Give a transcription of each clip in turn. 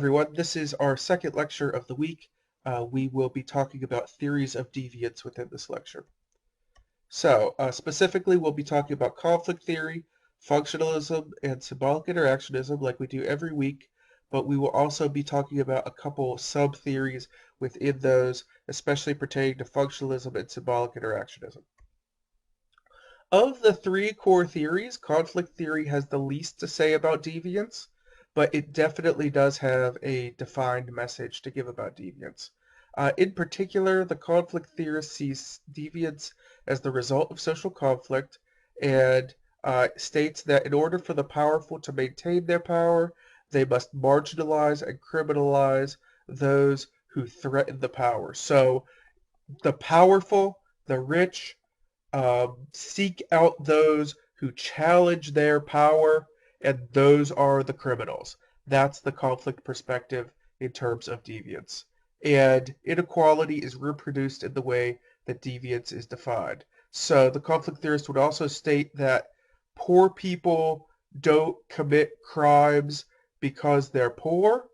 everyone. This is our second lecture of the week. We will be talking about theories of deviance within this lecture. So, specifically, we'll be talking about conflict theory, functionalism, and symbolic interactionism like we do every week, but we will also be talking about a couple sub-theories within those, especially pertaining to functionalism and symbolic interactionism. Of the three core theories, conflict theory has the least to say about deviance, but it definitely does have a defined message to give about deviance. In particular, the conflict theorist sees deviance as the result of social conflict and states that in order for the powerful to maintain their power, they must marginalize and criminalize those who threaten the power. So the powerful, the rich, seek out those who challenge their power, and those are the criminals. That's the conflict perspective in terms of deviance. And inequality is reproduced in the way that deviance is defined. So the conflict theorist would also state that poor people don't commit crimes because they're poor.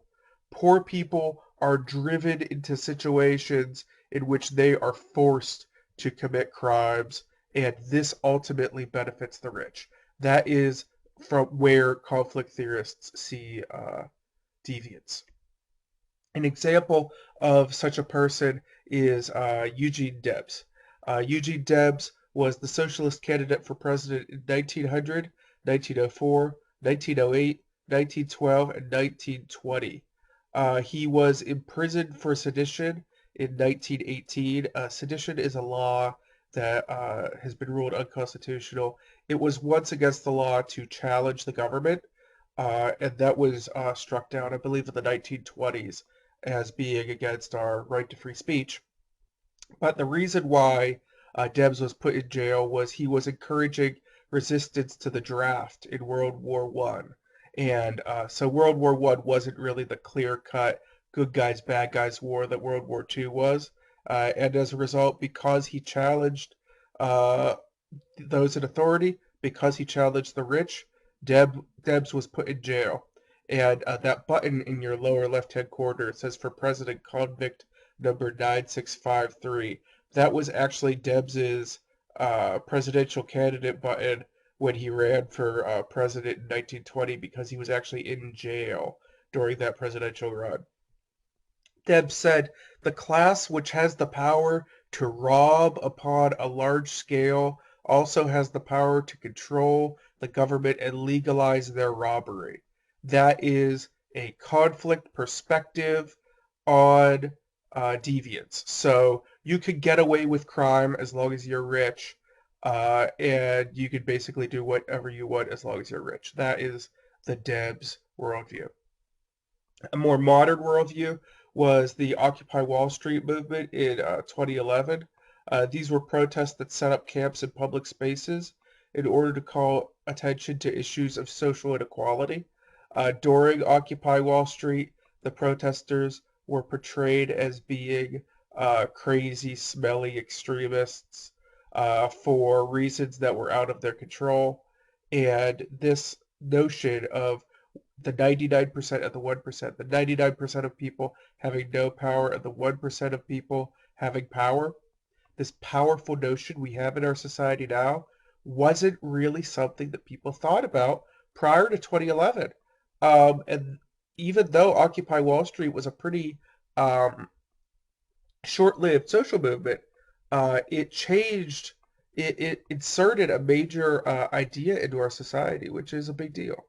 Poor people are driven into situations in which they are forced to commit crimes, and this ultimately benefits the rich. That is from where conflict theorists see deviance. An example of such a person is Eugene Debs. Eugene Debs was the socialist candidate for president in 1900, 1904, 1908, 1912, and 1920. He was imprisoned for sedition in 1918. Sedition is a law that has been ruled unconstitutional. It was once against the law to challenge the government, and that was struck down, I believe, in the 1920s as being against our right to free speech. But the reason why Debs was put in jail was he was encouraging resistance to the draft in World War One, and so World War One wasn't really the clear-cut good guys bad guys war that World War Two was, and as a result, because he challenged uh, those in authority, because he challenged the rich, Debs was put in jail. And that button in your lower left-hand corner says for President Convict number 9653. That was actually Debs's presidential candidate button when he ran for president in 1920 because he was actually in jail during that presidential run. Debs said, "The class which has the power to rob upon a large scale also has the power to control the government and legalize their robbery." That is a conflict perspective on deviance. So you could get away with crime as long as you're rich, and you could basically do whatever you want as long as you're rich. That is the Debs worldview. A more modern worldview was the Occupy Wall Street movement in 2011. These were protests that set up camps in public spaces in order to call attention to issues of social inequality. During Occupy Wall Street, the protesters were portrayed as being crazy, smelly extremists for reasons that were out of their control. And this notion of the 99% and the 1%, the 99% of people having no power and the 1% of people having power, this powerful notion we have in our society now wasn't really something that people thought about prior to 2011. And even though Occupy Wall Street was a pretty short-lived social movement, it changed, it inserted a major idea into our society, which is a big deal.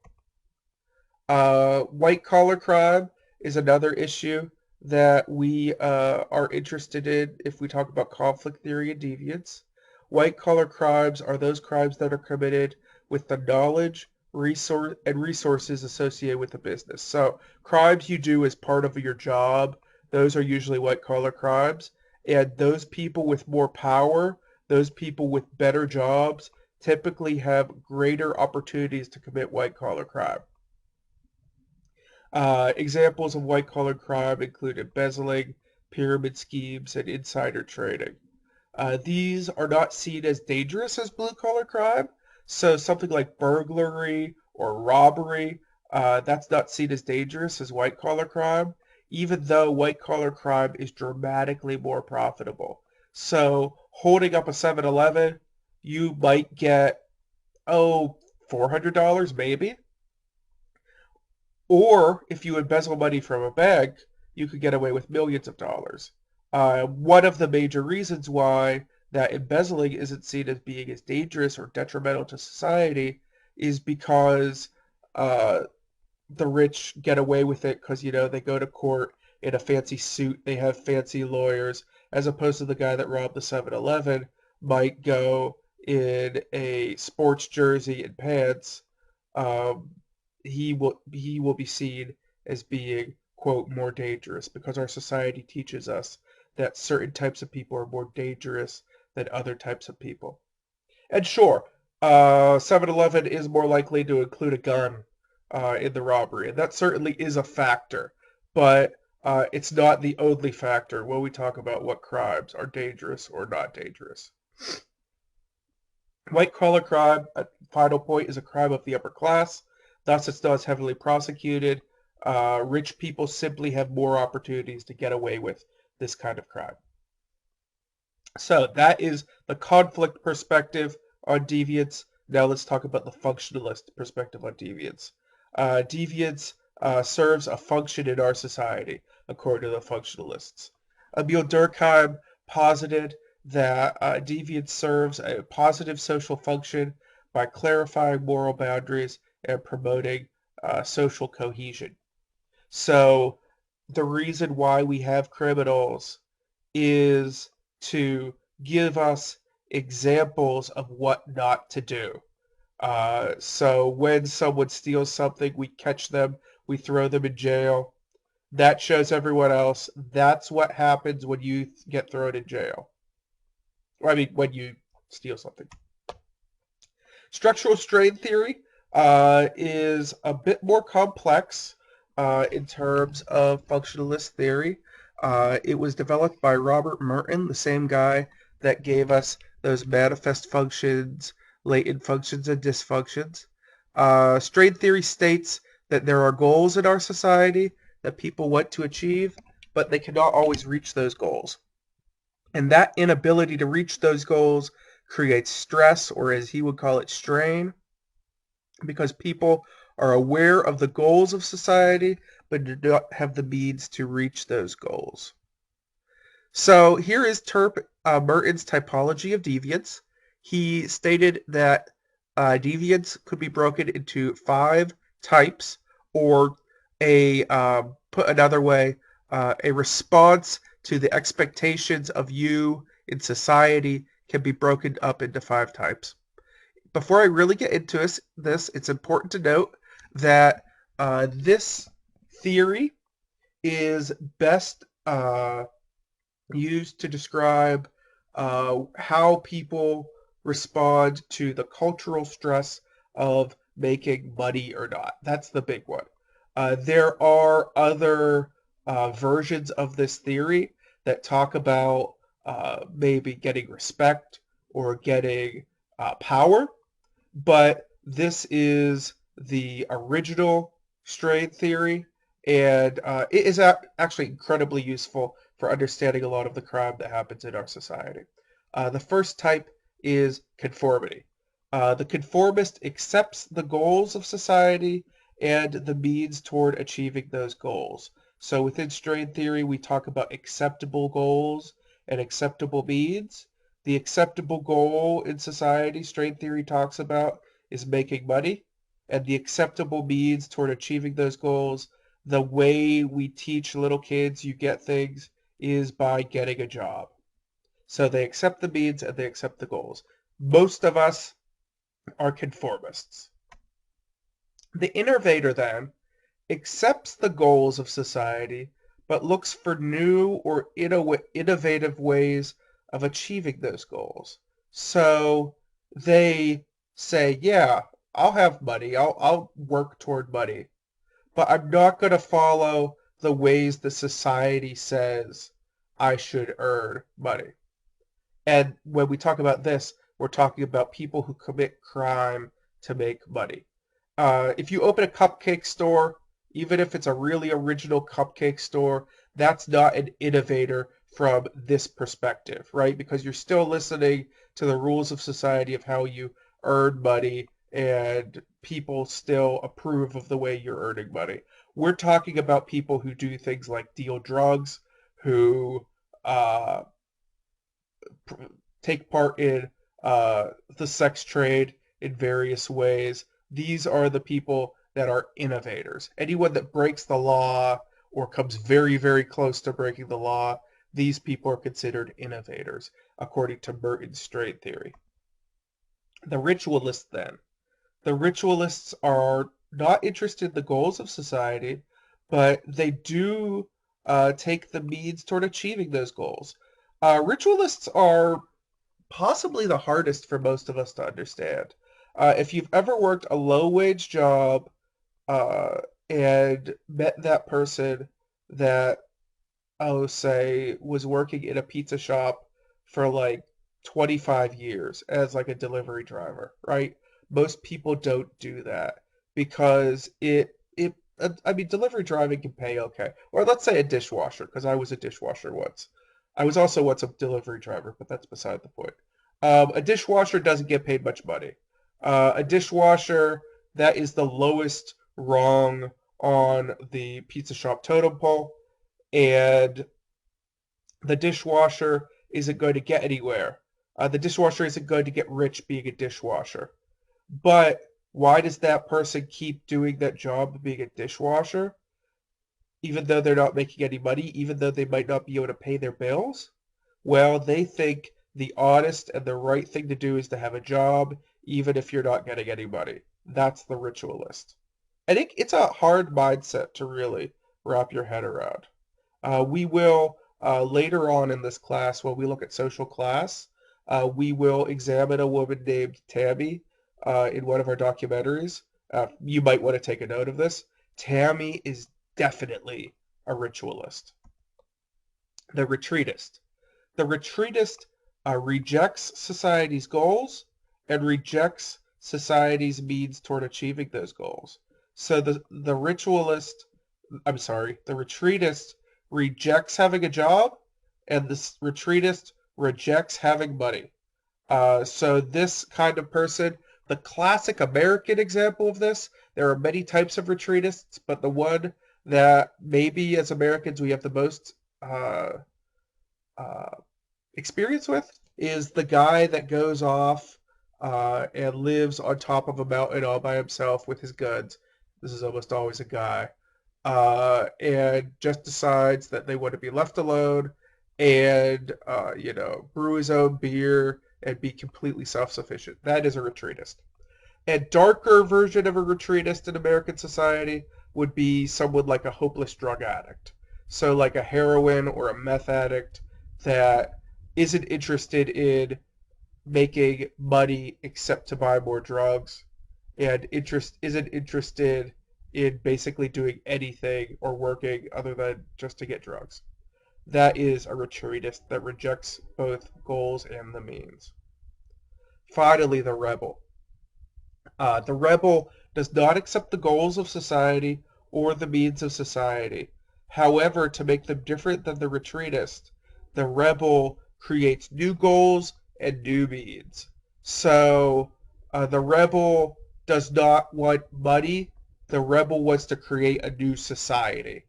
White collar crime is another issue that we are interested in if we talk about conflict theory and deviance. White collar crimes are those crimes that are committed with the knowledge, resources associated with the business. So crimes you do as part of your job, those are usually white collar crimes. And those people with more power, those people with better jobs, typically have greater opportunities to commit white collar crime. Examples of white-collar crime include embezzling, pyramid schemes, and insider trading. These are not seen as dangerous as blue-collar crime, so something like burglary or robbery That's not seen as dangerous as white-collar crime, even though white-collar crime is dramatically more profitable. So holding up a 7-Eleven, you might get, $400 maybe. Or if you embezzle money from a bank, you could get away with millions of dollars. One of the major reasons why that embezzling isn't seen as being as dangerous or detrimental to society is because uh, the rich get away with it because, they go to court in a fancy suit, they have fancy lawyers, as opposed to the guy that robbed the 7-Eleven might go in a sports jersey and pants. um, he will be seen as being, quote, more dangerous because our society teaches us that certain types of people are more dangerous than other types of people. And sure, 7-Eleven is more likely to include a gun in the robbery, and that certainly is a factor, but it's not the only factor when we talk about what crimes are dangerous or not dangerous. White-collar crime, final point, is a crime of the upper class. Thus, it's not as heavily prosecuted. Rich people simply have more opportunities to get away with this kind of crime. So that is the conflict perspective on deviance. Now let's talk about the functionalist perspective on deviance. Deviance serves a function in our society, according to the functionalists. Emil Durkheim posited that deviance serves a positive social function by clarifying moral boundaries and promoting social cohesion. So the reason why we have criminals is to give us examples of what not to do. So when someone steals something, we catch them, we throw them in jail. That shows everyone else that's what happens when you get thrown in jail. I mean, when you steal something. Structural strain theory is a bit more complex in terms of functionalist theory. It was developed by Robert Merton, the same guy that gave us those manifest functions, latent functions, and dysfunctions. Strain theory states that there are goals in our society that people want to achieve, but they cannot always reach those goals. And that inability to reach those goals creates stress, or as he would call it, strain, because people are aware of the goals of society but do not have the means to reach those goals. So here is Terp Mertens' typology of deviance. He stated that deviance could be broken into 5 types, or put another way, a response to the expectations of you in society can be broken up into 5 types. Before I really get into this, it's important to note that this theory is best used to describe how people respond to the cultural stress of making money or not. That's the big one. There are other versions of this theory that talk about maybe getting respect or getting power, but this is the original strain theory, and it is actually incredibly useful for understanding a lot of the crime that happens in our society. The first type is conformity. The conformist accepts the goals of society and the means toward achieving those goals. So within strain theory, we talk about acceptable goals and acceptable means. The acceptable goal in society, strain theory talks about, is making money, and the acceptable means toward achieving those goals, the way we teach little kids you get things, is by getting a job. So they accept the means and they accept the goals. Most of us are conformists. The innovator, then, accepts the goals of society, but looks for new or innovative ways of achieving those goals. So they say, yeah, I'll have money, I'll work toward money, but I'm not going to follow the ways the society says I should earn money. And when we talk about this, we're talking about people who commit crime to make money. If you open a cupcake store, even if it's a really original cupcake store, that's not an innovator from this perspective, right? Because you're still listening to the rules of society of how you earn money, and people still approve of the way you're earning money. We're talking about people who do things like deal drugs, who uh, take part in the sex trade in various ways. These are the people that are innovators. Anyone that breaks the law or comes very, very close to breaking the law, these people are considered innovators, according to Mertens' trade theory. The ritualists, then. The ritualists are not interested in the goals of society, but they do take the means toward achieving those goals. Ritualists are possibly the hardest for most of us to understand. If you've ever worked a low-wage job uh, and met that person that, oh, say, was working in a pizza shop for like 25 years as like a delivery driver, right? Most people don't do that because I mean, delivery driving can pay okay. Or let's say a dishwasher, because I was a dishwasher once. I was also once a delivery driver, but that's beside the point. A dishwasher doesn't get paid much money. A dishwasher, that is the lowest rung on the pizza shop totem pole, and the dishwasher isn't going to get anywhere. The dishwasher isn't going to get rich being a dishwasher. But why does that person keep doing that job of being a dishwasher, even though they're not making any money, even though they might not be able to pay their bills? Well, they think the honest and the right thing to do is to have a job, even if you're not getting any money. That's the ritualist. I think it's a hard mindset to really wrap your head around. We will later on in this class, when we look at social class, we will examine a woman named Tammy in one of our documentaries. You might want to take a note of this. Tammy is definitely a ritualist. The retreatist. The retreatist rejects society's goals and rejects society's means toward achieving those goals. So the ritualist, I'm sorry, the retreatist rejects having a job, and the retreatist rejects having money. So this kind of person, the classic American example of this, there are many types of retreatists, but the one that maybe as Americans we have the most uh, experience with is the guy that goes off and lives on top of a mountain all by himself with his guns. This is almost always a guy. And just decides that they want to be left alone and, brew his own beer and be completely self-sufficient. That is a retreatist. A darker version of a retreatist in American society would be someone like a hopeless drug addict. So like a heroin or a meth addict that isn't interested in making money except to buy more drugs, and isn't interested in basically doing anything or working other than just to get drugs. That is a retreatist that rejects both goals and the means. Finally, the rebel. The rebel does not accept the goals of society or the means of society. However, to make them different than the retreatist, the rebel creates new goals and new means. So the rebel does not want money. The rebel wants to create a new society,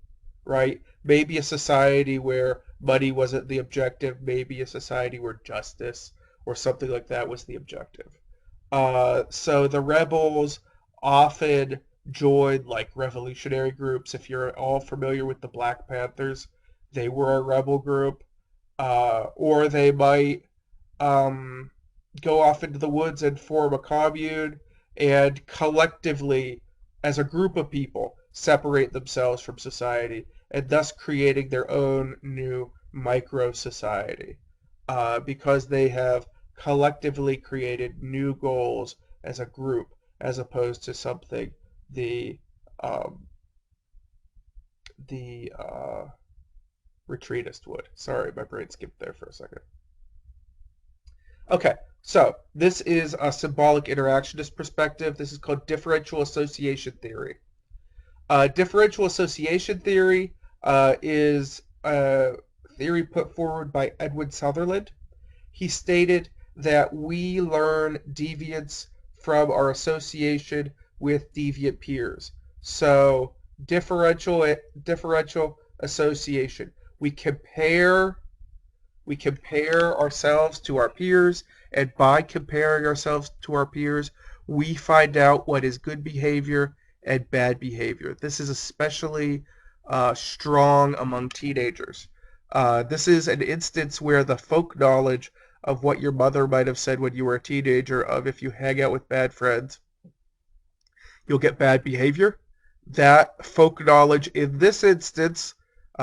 right? Maybe a society where money wasn't the objective. Maybe a society where justice or something like that was the objective. So the rebels often join like revolutionary groups. If you're all familiar with the Black Panthers, they were a rebel group. Or they might um, go off into the woods and form a commune and collectively, as a group of people, separate themselves from society and thus creating their own new micro society because they have collectively created new goals as a group as opposed to something the um, the retreatist would. Sorry, my brain skipped there for a second. Okay, So this is a symbolic interactionist perspective. This is called differential association theory. Differential association theory is a theory put forward by Edwin Sutherland. He stated that we learn deviance from our association with deviant peers. So differential association. We compare we compare ourselves to our peers, and by comparing ourselves to our peers, we find out what is good behavior and bad behavior. This is especially strong among teenagers. This is an instance where the folk knowledge of what your mother might have said when you were a teenager, of if you hang out with bad friends, you'll get bad behavior. That folk knowledge in this instance,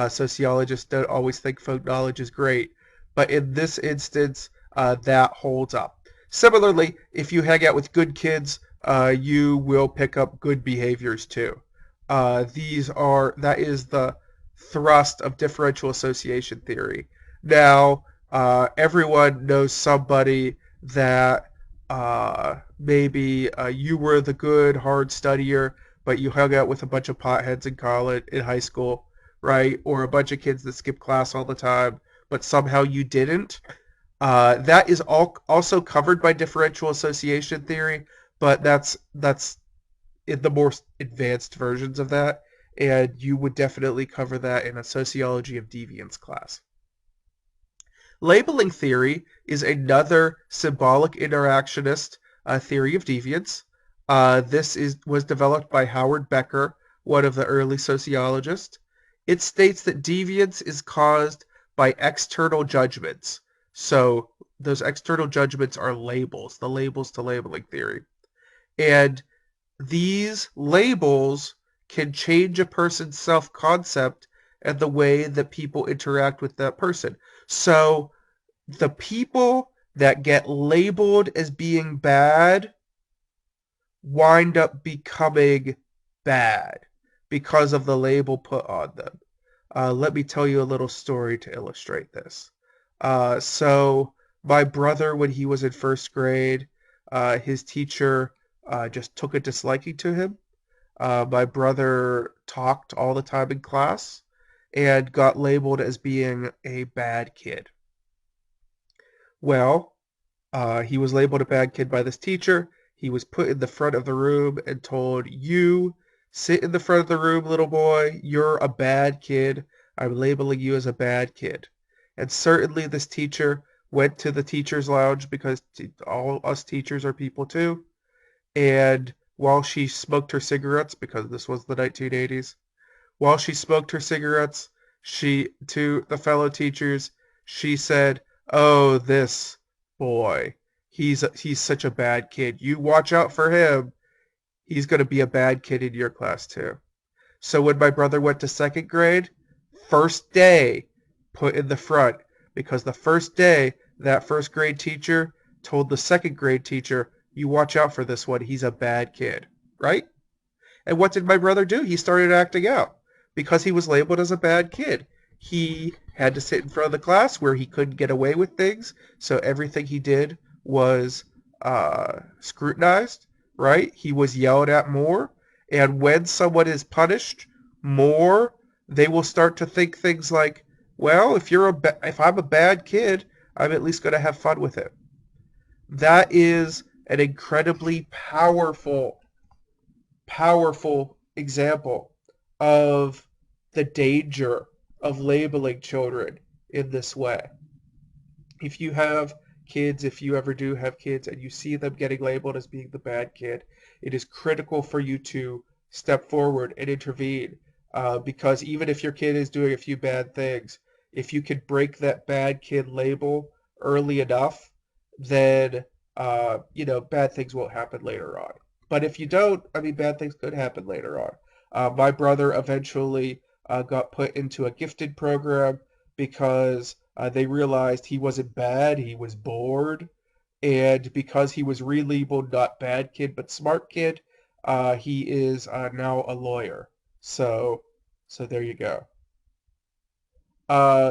sociologists don't always think folk knowledge is great, but in this instance, that holds up. Similarly, if you hang out with good kids, you will pick up good behaviors too. That is the thrust of differential association theory. Now, everyone knows somebody that maybe you were the good hard studier, but you hung out with a bunch of potheads in college, in high school, right? Or a bunch of kids that skip class all the time, but somehow you didn't. That is also covered by differential association theory, but that's in the more advanced versions of that, and you would definitely cover that in a sociology of deviance class. Labeling theory is another symbolic interactionist theory of deviance. Was developed by Howard Becker, one of the early sociologists. It states that deviance is caused by external judgments. So those external judgments are labels, the labels to labeling theory. And these labels can change a person's self-concept and the way that people interact with that person. So the people that get labeled as being bad wind up becoming bad because of the label put on them. Let me tell you a little story to illustrate this. So my brother, when he was in first grade, his teacher just took a disliking to him. My brother talked all the time in class and got labeled as being a bad kid. Well, he was labeled a bad kid by this teacher. He was put in the front of the room and told, "You sit in the front of the room, little boy. You're a bad kid. I'm labeling you as a bad kid." And certainly this teacher went to the teacher's lounge, because all us teachers are people too. And while she smoked her cigarettes, because this was the 1980s, while she smoked her cigarettes, to the fellow teachers, she said, "Oh, this boy, he's such a bad kid. You watch out for him. He's going to be a bad kid in your class too." So when my brother went to second grade, first day put in the front, because the first day that first grade teacher told the second grade teacher, "You watch out for this one. He's a bad kid." Right? And what did my brother do? He started acting out because he was labeled as a bad kid. He had to sit in front of the class where he couldn't get away with things, so everything he did was scrutinized, right? He was yelled at more, and when someone is punished more, they will start to think things like, "Well, if I'm a bad kid, I'm at least going to have fun with it." That is an incredibly powerful example of the danger of labeling children in this way. If you have kids, if you ever do have kids, and you see them getting labeled as being the bad kid, it is critical for you to step forward and intervene, because even if your kid is doing a few bad things, if you can break that bad kid label early enough, then bad things won't happen later on. But if you don't, I mean, bad things could happen later on. My brother eventually got put into a gifted program because they realized he wasn't bad, he was bored. And because he was relabeled not bad kid but smart kid, he is now a lawyer. So, so there you go.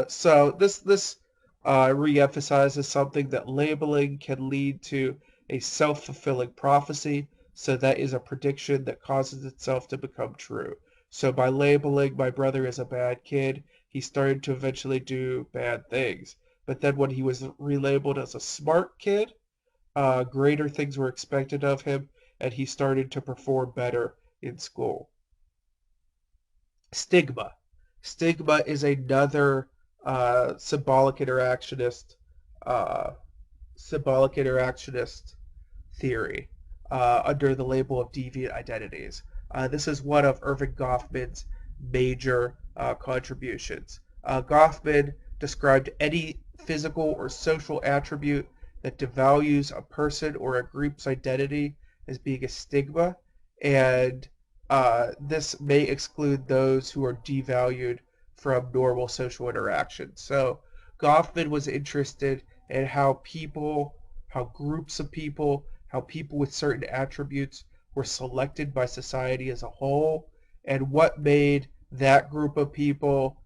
So this Re-emphasizes something that labeling can lead to a self-fulfilling prophecy. So that is a prediction that causes itself to become true. So by labeling my brother as a bad kid, he started to eventually do bad things. But then when he was relabeled as a smart kid, greater things were expected of him, and he started to perform better in school. Stigma. Stigma is another uh, symbolic interactionist theory under the label of deviant identities. This is one of Erving Goffman's major contributions. Goffman described any physical or social attribute that devalues a person or a group's identity as being a stigma, and this may exclude those who are devalued from normal social interaction. So Goffman was interested in how groups of people, how people with certain attributes were selected by society as a whole, and what made that group of people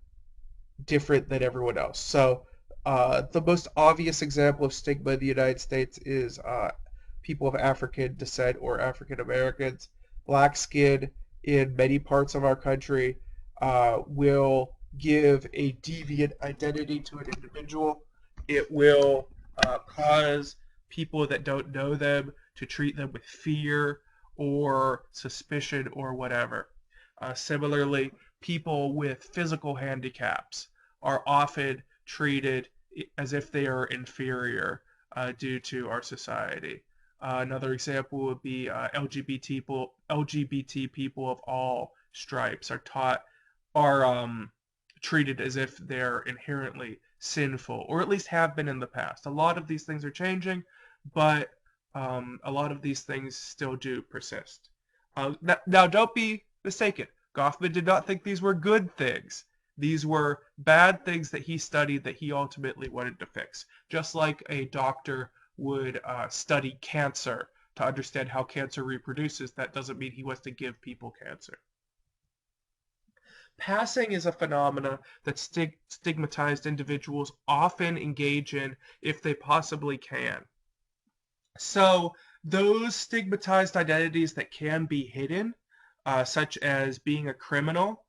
different than everyone else. So the most obvious example of stigma in the United States is people of African descent or African Americans. Black skin in many parts of our country will give a deviant identity to an individual. It will cause people that don't know them to treat them with fear or suspicion or whatever. Similarly, people with physical handicaps are often treated as if they are inferior due to our society. Another example would be LGBT people of all stripes are treated as if they're inherently sinful, or at least have been in the past. A lot of these things are changing, but a lot of these things still do persist. Now, don't be mistaken. Goffman did not think these were good things. These were bad things that he studied that he ultimately wanted to fix. Just like a doctor would study cancer to understand how cancer reproduces, that doesn't mean he wants to give people cancer. Passing is a phenomena that stigmatized individuals often engage in if they possibly can. So those stigmatized identities that can be hidden, such as being a criminal,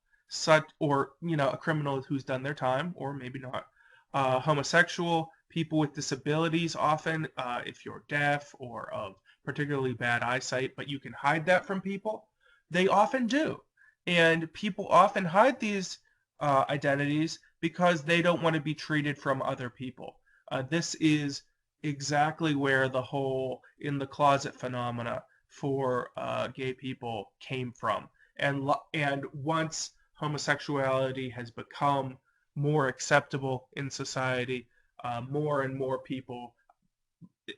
or a criminal who's done their time, or maybe not, homosexual, people with disabilities, often if you're deaf or of particularly bad eyesight, but you can hide that from people, they often do. And people often hide these identities because they don't want to be treated from other people. This is exactly where the whole in the closet phenomena for gay people came from. And once homosexuality has become more acceptable in society, more and more people,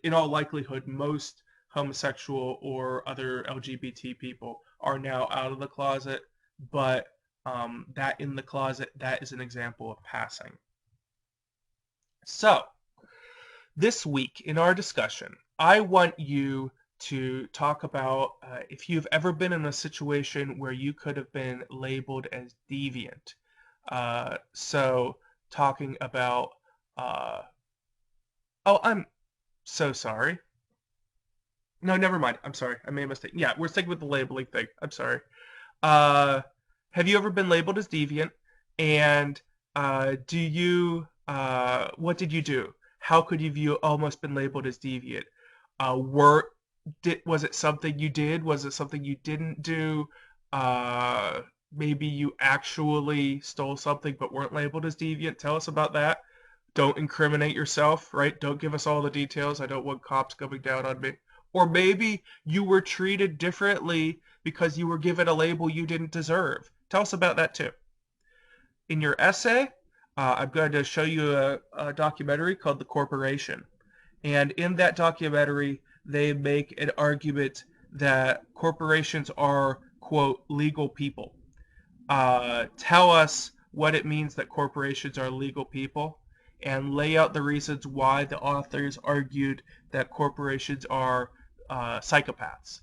in all likelihood, most homosexual or other LGBT people are now out of the closet, but that in the closet, that is an example of passing. So, this week in our discussion, I want you to talk about if you've ever been in a situation where you could have been labeled as deviant. So talking about, oh, I'm so sorry. No, never mind. I'm sorry. I made a mistake. Yeah, we're sticking with the labeling thing. I'm sorry. Uh, have you ever been labeled as deviant? And what did you do? How could you almost been labeled as deviant? Was it something you did? Was it something you didn't do? Uh, Maybe you actually stole something but weren't labeled as deviant. Tell us about that. Don't incriminate yourself, right? Don't give us all the details. I don't want cops coming down on me. Or maybe you were treated differently because you were given a label you didn't deserve. Tell us about that too. In your essay, I'm going to show you a documentary called The Corporation. And in that documentary, they make an argument that corporations are, quote, legal people. Tell us what it means that corporations are legal people and lay out the reasons why the authors argued that corporations are psychopaths.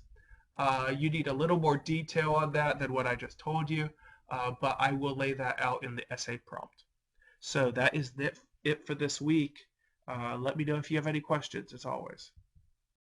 You need a little more detail on that than what I just told you, but I will lay that out in the essay prompt. So that is it. it for this week. Let me know if you have any questions, as always.